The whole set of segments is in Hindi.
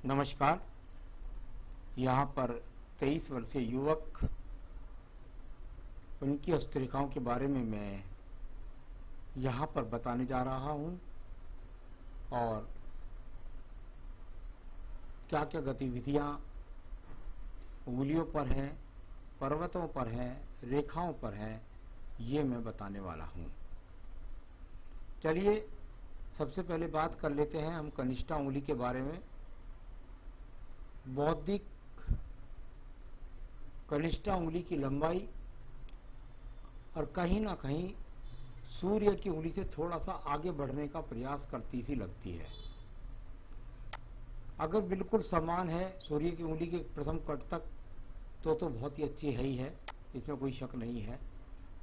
नमस्कार। यहाँ पर 23 वर्षीय युवक, उनकी हस्तरेखाओं के बारे में मैं यहाँ पर बताने जा रहा हूँ और क्या क्या गतिविधियाँ उंगलियों पर हैं, पर्वतों पर हैं, रेखाओं पर हैं, ये मैं बताने वाला हूँ। चलिए सबसे पहले बात कर लेते हैं हम कनिष्ठा उंगली के बारे में। बौद्धिक कनिष्ठा उंगली की लंबाई और कहीं ना कहीं सूर्य की उंगली से थोड़ा सा आगे बढ़ने का प्रयास करती सी लगती है। अगर बिल्कुल समान है सूर्य की उंगली के प्रथम कट तक तो बहुत ही अच्छी है ही है, इसमें कोई शक नहीं है।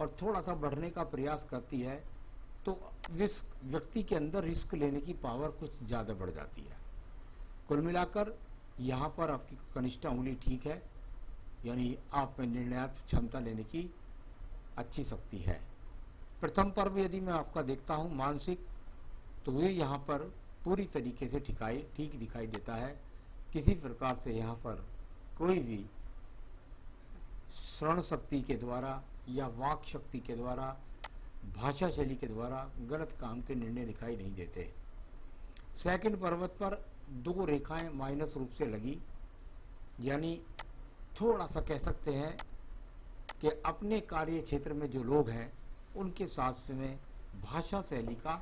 और थोड़ा सा बढ़ने का प्रयास करती है तो व्यक्ति के अंदर रिस्क लेने की पावर कुछ ज़्यादा बढ़ जाती है। कुल मिलाकर यहाँ पर आपकी कनिष्ठा उंगली ठीक है, यानी आप में निर्णयात्मक क्षमता लेने की अच्छी शक्ति है। प्रथम पर्व यदि मैं आपका देखता हूँ मानसिक, तो ये यहाँ पर पूरी तरीके से ठीक दिखाई देता है। किसी प्रकार से यहाँ पर कोई भी श्रवण शक्ति के द्वारा या वाक शक्ति के द्वारा, भाषा शैली के द्वारा गलत काम के निर्णय दिखाई नहीं देते। सेकंड पर्वत पर 2 रेखाएं माइनस रूप से लगी, यानी थोड़ा सा कह सकते हैं कि अपने कार्य क्षेत्र में जो लोग हैं उनके साथ में भाषा शैली का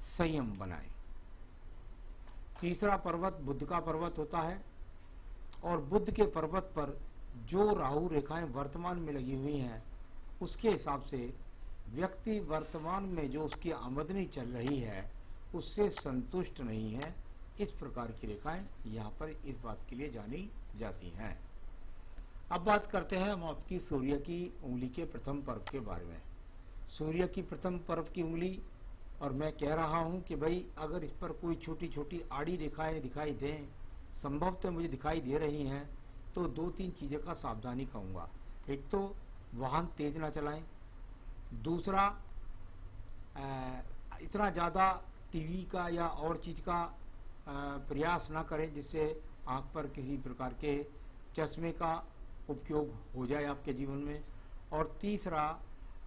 संयम बनाएं। तीसरा पर्वत बुध का पर्वत होता है और बुध के पर्वत पर जो राहु रेखाएं वर्तमान में लगी हुई हैं उसके हिसाब से व्यक्ति वर्तमान में जो उसकी आमदनी चल रही है उससे संतुष्ट नहीं है। इस प्रकार की रेखाएं यहाँ पर इस बात के लिए जानी जाती हैं। अब बात करते हैं हम आपकी सूर्य की उंगली के प्रथम पर्व के बारे में। सूर्य की प्रथम पर्व की उंगली, और मैं कह रहा हूँ कि भाई अगर इस पर कोई छोटी छोटी आड़ी रेखाएं दिखाई दें, संभवतः मुझे दिखाई दे रही हैं, तो 2-3 चीज़ों का सावधानी कहूँगा। एक तो वाहन तेज ना चलाएं, दूसरा इतना ज़्यादा टीवी का या और चीज़ का प्रयास ना करें जिससे आँख पर किसी प्रकार के चश्मे का उपयोग हो जाए आपके जीवन में। और तीसरा,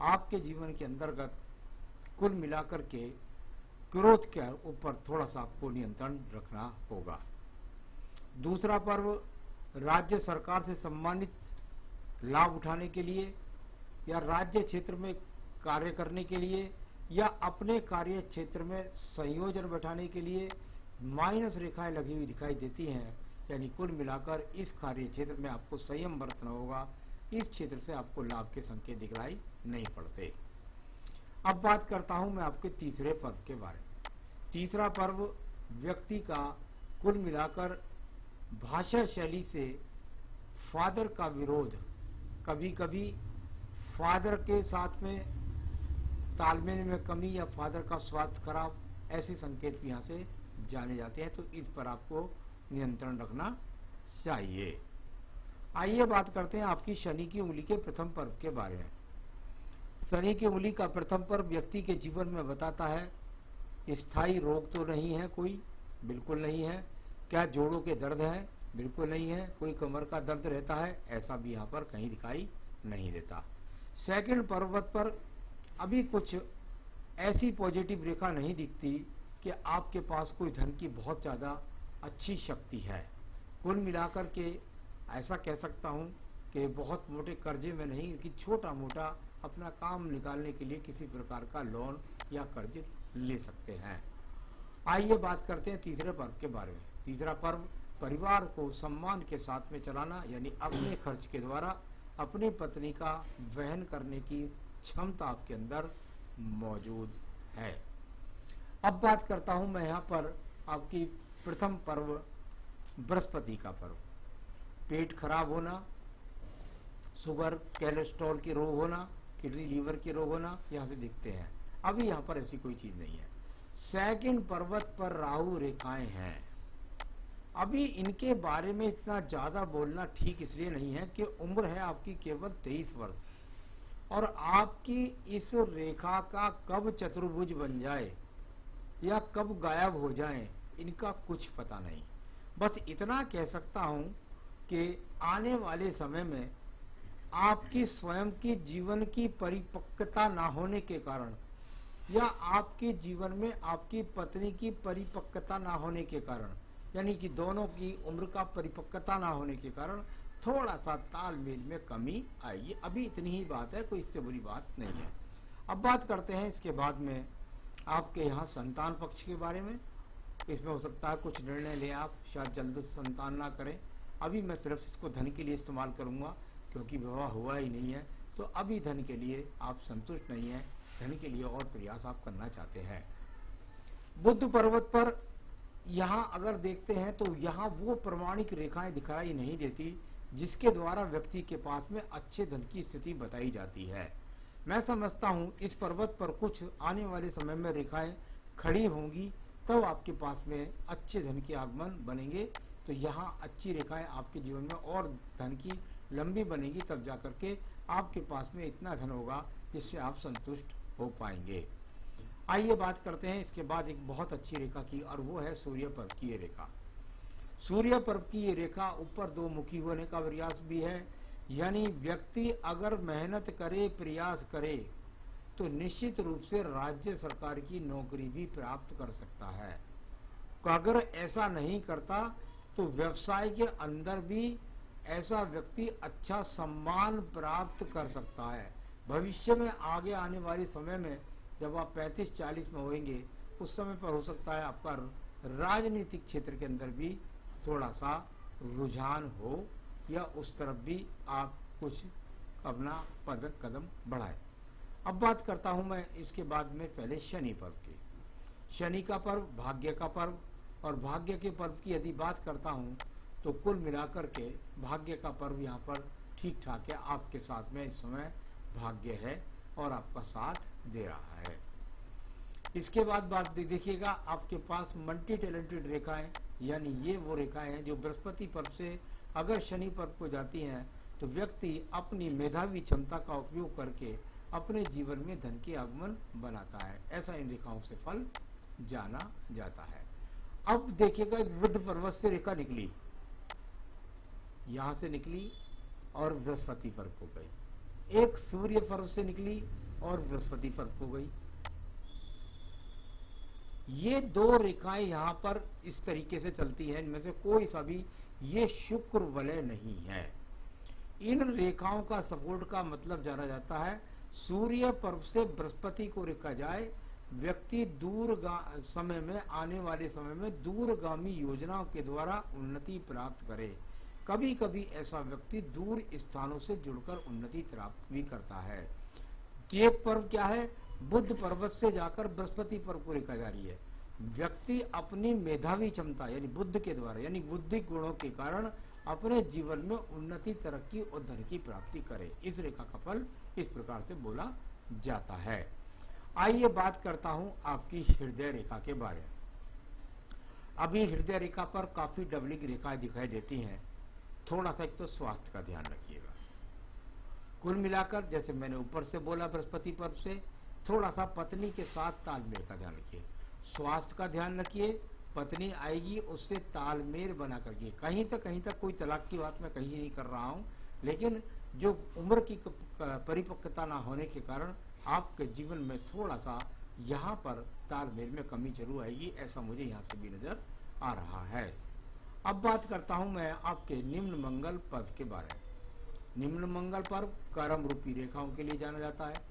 आपके जीवन के अंतर्गत कुल मिलाकर के क्रोध के ऊपर थोड़ा सा आपको नियंत्रण रखना होगा। दूसरा पर्व राज्य सरकार से सम्मानित लाभ उठाने के लिए या राज्य क्षेत्र में कार्य करने के लिए या अपने कार्य क्षेत्र में संयोजन बैठाने के लिए माइनस रेखाएं लगी हुई दिखाई देती हैं। यानी कुल मिलाकर इस कार्य क्षेत्र में आपको संयम बरतना होगा। इस क्षेत्र से आपको लाभ के संकेत दिखलाई नहीं पड़ते। अब बात करता हूं मैं आपके तीसरे पर्व के बारे में। तीसरा पर्व व्यक्ति का कुल मिलाकर भाषा शैली से फादर का विरोध, कभी कभी फादर के साथ में तालमेल में कमी या फादर का स्वास्थ्य खराब, ऐसे संकेत भी यहाँ से जाने जाते हैं। तो इस पर आपको नियंत्रण रखना चाहिए। आइए बात करते हैं आपकी शनि की उंगली के प्रथम पर्व के बारे में। शनि की उंगली का प्रथम पर्व व्यक्ति के जीवन में बताता है स्थायी रोग तो नहीं है, कोई बिल्कुल नहीं है। क्या जोड़ों के दर्द है? बिल्कुल नहीं है। कोई कमर का दर्द रहता है? ऐसा भी यहाँ पर कहीं दिखाई नहीं देता। सेकंड पर्वत पर अभी कुछ ऐसी पॉजिटिव रेखा नहीं दिखती कि आपके पास कोई धन की बहुत ज़्यादा अच्छी शक्ति है। कुल मिलाकर के ऐसा कह सकता हूँ कि बहुत मोटे कर्जे में नहीं कि छोटा मोटा अपना काम निकालने के लिए किसी प्रकार का लोन या कर्ज ले सकते हैं। आइए बात करते हैं तीसरे पर्व के बारे में। तीसरा पर्व परिवार को सम्मान के साथ में चलाना, यानी अपने खर्च के द्वारा अपनी पत्नी का वहन करने की क्षमता आपके अंदर मौजूद है। अब बात करता हूं मैं यहाँ पर आपकी प्रथम पर्व बृहस्पति का पर्व। पेट खराब होना, शुगर कोलेस्ट्रॉल के रोग होना, किडनी लीवर के रोग होना यहाँ से दिखते हैं। अभी यहाँ पर ऐसी कोई चीज़ नहीं है। सेकंड पर्वत पर राहु रेखाएं हैं। अभी इनके बारे में इतना ज़्यादा बोलना ठीक इसलिए नहीं है कि उम्र है आपकी केवल 23 वर्ष, और आपकी इस रेखा का कब चतुर्भुज बन जाए या कब गायब हो जाए इनका कुछ पता नहीं। बस इतना कह सकता हूँ कि आने वाले समय में आपकी स्वयं की जीवन की परिपक्वता ना होने के कारण या आपके जीवन में आपकी पत्नी की परिपक्वता ना होने के कारण, यानी कि दोनों की उम्र का परिपक्वता ना होने के कारण थोड़ा सा तालमेल में कमी आएगी। अभी इतनी ही बात है, कोई इससे बुरी बात नहीं है। अब बात करते हैं इसके बाद में आपके यहाँ संतान पक्ष के बारे में। इसमें हो सकता है कुछ निर्णय लें आप, शायद जल्द संतान ना करें। अभी मैं सिर्फ इसको धन के लिए इस्तेमाल करूँगा, क्योंकि विवाह हुआ ही नहीं है, तो अभी धन के लिए आप संतुष्ट नहीं हैं, धन के लिए और प्रयास आप करना चाहते हैं। बुद्ध पर्वत पर यहाँ अगर देखते हैं तो यहाँ वो प्रमाणिक रेखाएं दिखाई नहीं देती जिसके द्वारा व्यक्ति के पास में अच्छे धन की स्थिति बताई जाती है। मैं समझता हूँ इस पर्वत पर कुछ आने वाले समय में रेखाएं खड़ी होंगी, तब आपके पास में अच्छे धन के आगमन बनेंगे। तो यहाँ अच्छी रेखाएं आपके जीवन में और धन की लंबी बनेगी, तब जाकर के आपके पास में इतना धन होगा जिससे आप संतुष्ट हो पाएंगे। आइए बात करते हैं इसके बाद एक बहुत अच्छी रेखा की, और वो है सूर्य पर्व की ये रेखा। सूर्य पर्व की ये रेखा ऊपर दो मुखी होने का प्रयास भी है, यानी व्यक्ति अगर मेहनत करे, प्रयास करे, तो निश्चित रूप से राज्य सरकार की नौकरी भी प्राप्त कर सकता है। अगर ऐसा नहीं करता तो व्यवसाय के अंदर भी ऐसा व्यक्ति अच्छा सम्मान प्राप्त कर सकता है। भविष्य में आगे आने वाले समय में जब आप 35-40 में होंगे, उस समय पर हो सकता है आपका राजनीतिक क्षेत्र के अंदर भी थोड़ा सा रुझान हो, या उस तरफ भी आप कुछ अपना कदम बढ़ाएं। अब बात करता हूं मैं इसके बाद में पहले शनि पर्व की। शनि का पर्व भाग्य का पर्व, और भाग्य के पर्व की यदि बात करता हूं तो कुल मिलाकर के भाग्य का पर्व यहाँ पर ठीक ठाक है। आपके साथ में इस समय भाग्य है और आपका साथ दे रहा है। इसके बाद बात देखिएगा, आपके पास मल्टी टैलेंटेड रेखाएं, यानी ये वो रेखाएं हैं जो बृहस्पति पर्व से अगर शनि पर्व को जाती हैं तो व्यक्ति अपनी मेधावी क्षमता का उपयोग करके अपने जीवन में धन के आगमन बनाता है। ऐसा इन रेखाओं से फल जाना जाता है। अब देखिएगा, एक बुध पर्वत से रेखा निकली, यहां से निकली और बृहस्पति पर्व को गई। एक सूर्य पर्व से निकली और बृहस्पति पर्व को गई। ये दो रेखाएं यहां पर इस तरीके से चलती हैं, इनमें से कोई सा भी ये शुक्र वलय नहीं है। इन रेखाओं का सपोर्ट का मतलब जाना जाता है, सूर्य पर्व से बृहस्पति को रेखा जाए, व्यक्ति समय में आने वाले समय में दूरगामी योजनाओं के द्वारा उन्नति प्राप्त करे। कभी कभी ऐसा व्यक्ति दूर स्थानों से जुड़कर उन्नति प्राप्त भी करता है। एक पर्व क्या है, बुध पर्वत से जाकर बृहस्पति पर्व को रेखा जा रही है। व्यक्ति अपनी मेधावी क्षमता यानी बुद्ध के द्वारा, यानी बुद्धिक गुणों के कारण अपने जीवन में उन्नति, तरक्की और धन की प्राप्ति करे। इस रेखा का फल इस प्रकार से बोला जाता है। आइए बात करता हूं आपकी हृदय रेखा के बारे में। अभी हृदय रेखा पर काफी डबलिंग रेखाएं दिखाई देती हैं। थोड़ा सा एक तो स्वास्थ्य का ध्यान रखिएगा। कुल मिलाकर जैसे मैंने ऊपर से बोला बृहस्पति पर्व से, थोड़ा सा पत्नी के साथ तालमेल का ध्यान रखिए, स्वास्थ्य का ध्यान रखिए। पत्नी आएगी, उससे तालमेल बना करके, कहीं से कहीं तक कोई तलाक की बात मैं कहीं नहीं कर रहा हूँ, लेकिन जो उम्र की परिपक्वता ना होने के कारण आपके जीवन में थोड़ा सा यहाँ पर तालमेल में कमी जरूर आएगी, ऐसा मुझे यहाँ से भी नजर आ रहा है। अब बात करता हूँ मैं आपके निम्न मंगल पर्व के बारे में। निम्न मंगल पर्व कर्म रूपी रेखाओं के लिए जाना जाता है।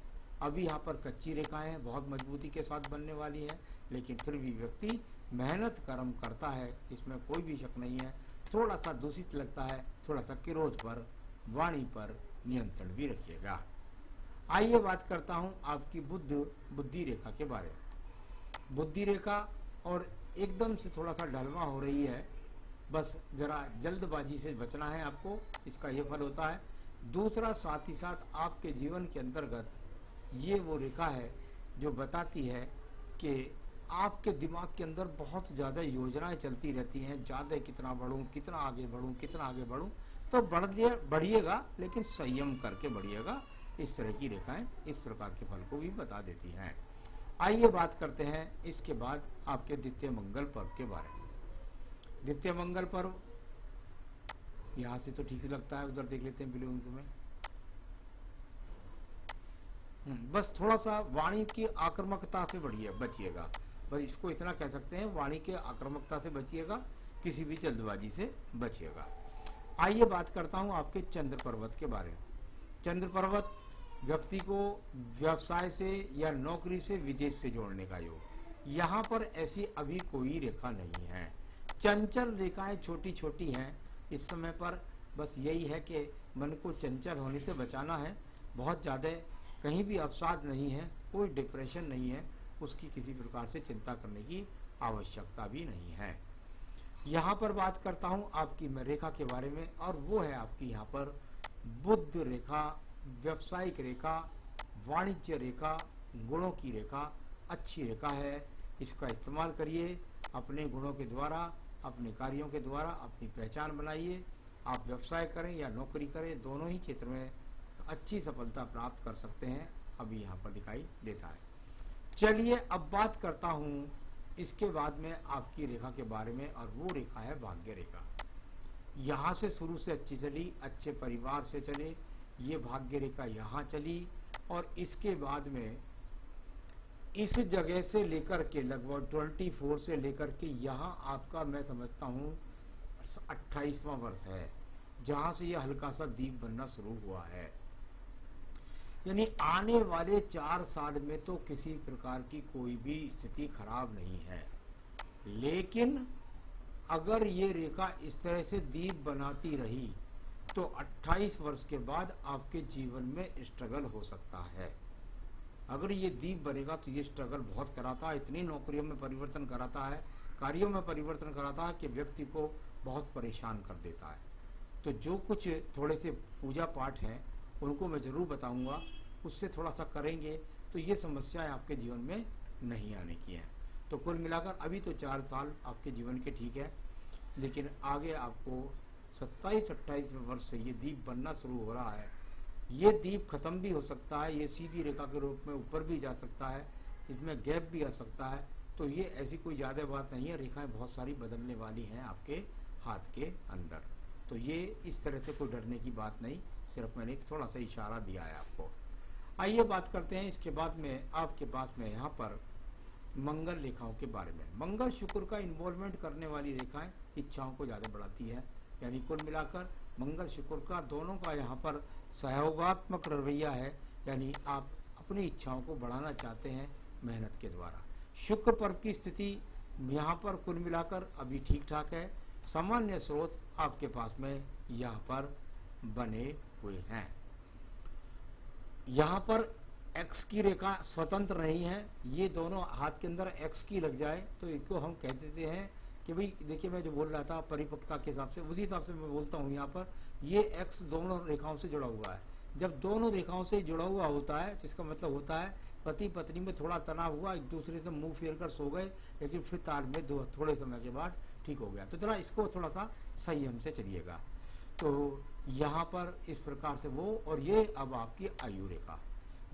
अभी यहाँ पर कच्ची रेखाएं हैं, बहुत मजबूती के साथ बनने वाली हैं, लेकिन फिर भी व्यक्ति मेहनत कर्म करता है, इसमें कोई भी शक नहीं है। थोड़ा सा दूषित लगता है, थोड़ा सा क्रोध पर, वाणी पर नियंत्रण भी रखिएगा। आइए बात करता हूँ आपकी बुद्धि रेखा के बारे में। बुद्धि रेखा और एकदम से थोड़ा सा ढलवा हो रही है, बस जरा जल्दबाजी से बचना है आपको, इसका ये फल होता है। दूसरा, साथ ही साथ आपके जीवन के अंतर्गत ये वो रेखा है जो बताती है कि आपके दिमाग के अंदर बहुत ज़्यादा योजनाएं चलती रहती हैं, ज़्यादा कितना बढ़ूं, कितना आगे बढ़ूं, कितना आगे बढ़ूं। तो बढ़िएगा, लेकिन संयम करके बढ़िएगा। इस तरह की रेखाएं इस प्रकार के फल को भी बता देती हैं। आइए बात करते हैं इसके बाद आपके द्वितीय मंगल पर्व के बारे में। द्वितीय मंगल पर्व, यहाँ से तो ठीक लगता है, उधर देख लेते हैं ब्लू इंक में। बस थोड़ा सा वाणी की आक्रामकता से बचिएगा, बस इसको इतना कह सकते हैं, वाणी के आक्रामकता से बचिएगा, किसी भी जल्दबाजी से बचिएगा। आइए बात करता हूँ आपके चंद्र पर्वत के बारे में। चंद्र पर्वत व्यक्ति को व्यवसाय से या नौकरी से विदेश से जोड़ने का योग, यहाँ पर ऐसी अभी कोई रेखा नहीं है। चंचल रेखाएं छोटी छोटी हैं इस समय पर, बस यही है कि मन को चंचल होने से बचाना है। बहुत ज़्यादा कहीं भी अवसाद नहीं है, कोई डिप्रेशन नहीं है, उसकी किसी प्रकार से चिंता करने की आवश्यकता भी नहीं है। यहाँ पर बात करता हूँ आपकी मैं रेखा के बारे में, और वो है आपकी यहाँ पर बुध रेखा, व्यावसायिक रेखा, वाणिज्य रेखा, गुणों की रेखा, अच्छी रेखा है। इसका इस्तेमाल करिए अपने गुणों के द्वारा, अपने कार्यों के द्वारा अपनी पहचान बनाइए। आप व्यवसाय करें या नौकरी करें, दोनों ही क्षेत्र में अच्छी सफलता प्राप्त कर सकते हैं, अभी यहाँ पर दिखाई देता है। चलिए अब बात करता हूँ इसके बाद में आपकी रेखा के बारे में, और वो रेखा है भाग्य रेखा। यहाँ से शुरू से अच्छी चली, अच्छे परिवार से चले, ये भाग्य रेखा यहाँ चली, और इसके बाद में इस जगह से लेकर के लगभग 24 से लेकर के यहाँ आपका मैं समझता हूँ 28वां वर्ष है, जहाँ से यह हल्का सा दीप बनना शुरू हुआ है। यानी आने वाले 4 साल में तो किसी प्रकार की कोई भी स्थिति खराब नहीं है, लेकिन अगर ये रेखा इस तरह से दीप बनाती रही तो 28 वर्ष के बाद आपके जीवन में स्ट्रगल हो सकता है। अगर ये दीप बनेगा तो ये स्ट्रगल बहुत कराता है, इतनी नौकरियों में परिवर्तन कराता है, कार्यों में परिवर्तन कराता है कि व्यक्ति को बहुत परेशान कर देता है। तो जो कुछ थोड़े से पूजा पाठ हैं उनको मैं ज़रूर बताऊंगा, उससे थोड़ा सा करेंगे तो ये समस्याएं आपके जीवन में नहीं आने की हैं। तो कुल मिलाकर अभी तो 4 साल आपके जीवन के ठीक है, लेकिन आगे आपको 27-28 वर्ष से ये दीप बनना शुरू हो रहा है। ये दीप खत्म भी हो सकता है, ये सीधी रेखा के रूप में ऊपर भी जा सकता है, इसमें गैप भी आ सकता है। तो ये ऐसी कोई ज़्यादा बात नहीं है, रेखाएं बहुत सारी बदलने वाली हैं आपके हाथ के अंदर। तो ये इस तरह से कोई डरने की बात नहीं, सिर्फ मैंने एक थोड़ा सा इशारा दिया है आपको। आइए बात करते हैं इसके बाद में आपके पास में यहाँ पर मंगल रेखाओं के बारे में। मंगल शुक्र का इन्वॉल्वमेंट करने वाली रेखाएं इच्छाओं को ज़्यादा बढ़ाती है, यानी कुल मिलाकर मंगल शुक्र का दोनों का यहाँ पर सहयोगात्मक रवैया है, यानी आप अपनी इच्छाओं को बढ़ाना चाहते हैं मेहनत के द्वारा। शुक्र पर्व की स्थिति यहाँ पर कुल मिलाकर अभी ठीक ठाक है, सामान्य स्रोत आपके पास में यहाँ पर बने हुए हैं। यहाँ पर एक्स की रेखा स्वतंत्र नहीं है, ये दोनों हाथ के अंदर एक्स की लग जाए तो इनको हम कह देते हैं कि भाई देखिए मैं जो बोल रहा था परिपक्वता के हिसाब से, उसी हिसाब से मैं बोलता हूँ। यहाँ पर ये एक्स दोनों रेखाओं से जुड़ा हुआ है। जब दोनों रेखाओं से जुड़ा हुआ होता है तो इसका मतलब होता है पति पत्नी में थोड़ा तनाव हुआ, एक दूसरे से मुंह फेर कर सो गए, लेकिन फिर तालमेल थोड़े समय के बाद ठीक हो गया। तो जरा इसको थोड़ा सा संयम से चलिएगा। तो यहाँ पर इस प्रकार से वो, और ये अब आपकी आयु रेखा,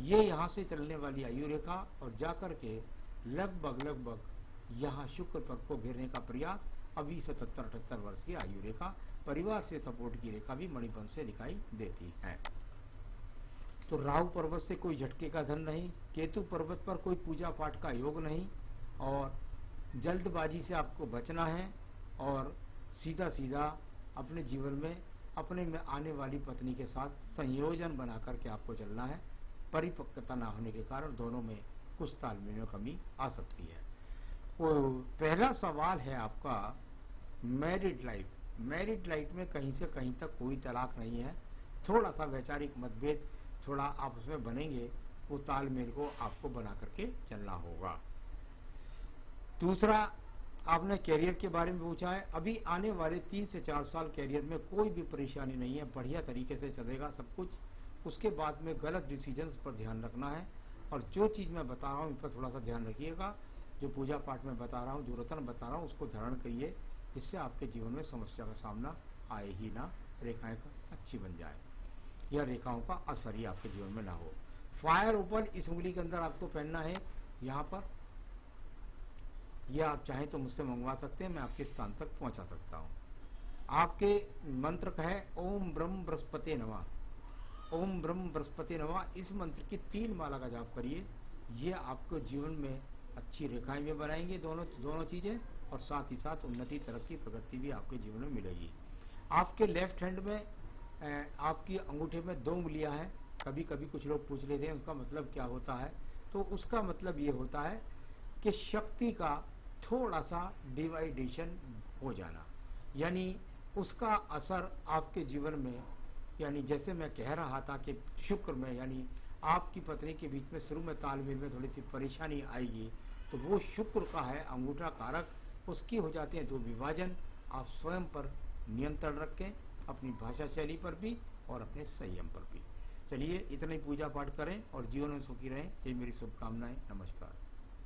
ये यहाँ से चलने वाली आयु रेखा और जाकर के लगभग यहाँ शुक्र पक्ष को घेरने का प्रयास, अभी 77-78 वर्ष की आयु रेखा, परिवार से सपोर्ट की रेखा भी मणिपन से दिखाई देती है। तो राहु पर्वत से कोई झटके का धन नहीं, केतु पर्वत पर कोई पूजा पाठ का योग नहीं, और जल्दबाजी से आपको बचना है, और सीधा सीधा अपने जीवन में अपने में आने वाली पत्नी के साथ संयोजन बना करके आपको चलना है। परिपक्वता ना होने के कारण दोनों में कुछ तालमेल में कमी आ सकती है। वो पहला सवाल है आपका मैरिड लाइफ। मैरिड लाइफ में कहीं से कहीं तक कोई तलाक नहीं है, थोड़ा सा वैचारिक मतभेद थोड़ा आपस में बनेंगे, वो तालमेल को आपको बना करके चलना होगा। दूसरा आपने कैरियर के बारे में पूछा है। अभी आने वाले 3 से 4 साल कैरियर में कोई भी परेशानी नहीं है, बढ़िया तरीके से चलेगा सब कुछ। उसके बाद में गलत डिसीजंस पर ध्यान रखना है, और जो चीज़ मैं बता रहा हूँ इन पर थोड़ा सा ध्यान रखिएगा। जो पूजा पाठ में बता रहा हूँ, जो रत्न बता रहा हूँ, उसको धारण करिए, जिससे आपके जीवन में समस्या का सामना आए ही ना, रेखाएं अच्छी बन जाए या रेखाओं का असर ही आपके जीवन में ना हो। फायर ओपल इस उंगली के अंदर आपको पहनना है, यहाँ पर या आप चाहें तो मुझसे मंगवा सकते हैं, मैं आपके स्थान तक पहुंचा सकता हूं। आपके मंत्र का है ओम ब्रह्म बृहस्पति नमः। ओम ब्रह्म बृहस्पति नमः, इस मंत्र की 3 माला का जाप करिए। ये आपको जीवन में अच्छी रेखाएं भी बनाएंगे, दोनों चीज़ें, और साथ ही साथ उन्नति, तरक्की, प्रगति भी आपके जीवन में मिलेगी। आपके लेफ्ट हैंड में आपकी अंगूठे में 2 उंगलियां हैं। कभी कभी कुछ लोग पूछ लेते हैं उसका मतलब क्या होता है, तो उसका मतलब ये होता है कि शक्ति का थोड़ा सा डिवाइडेशन हो जाना, यानी उसका असर आपके जीवन में, यानी जैसे मैं कह रहा था कि शुक्र में, यानी आपकी पत्नी के बीच में शुरू में तालमेल में थोड़ी सी परेशानी आएगी, तो वो शुक्र का है अंगूठा कारक, उसकी हो जाते हैं 2 विभाजन। आप स्वयं पर नियंत्रण रखें, अपनी भाषा शैली पर भी और अपने संयम पर भी। चलिए, इतना ही पूजा पाठ करें और जीवन में सुखी रहें, ये मेरी शुभकामनाएं। नमस्कार।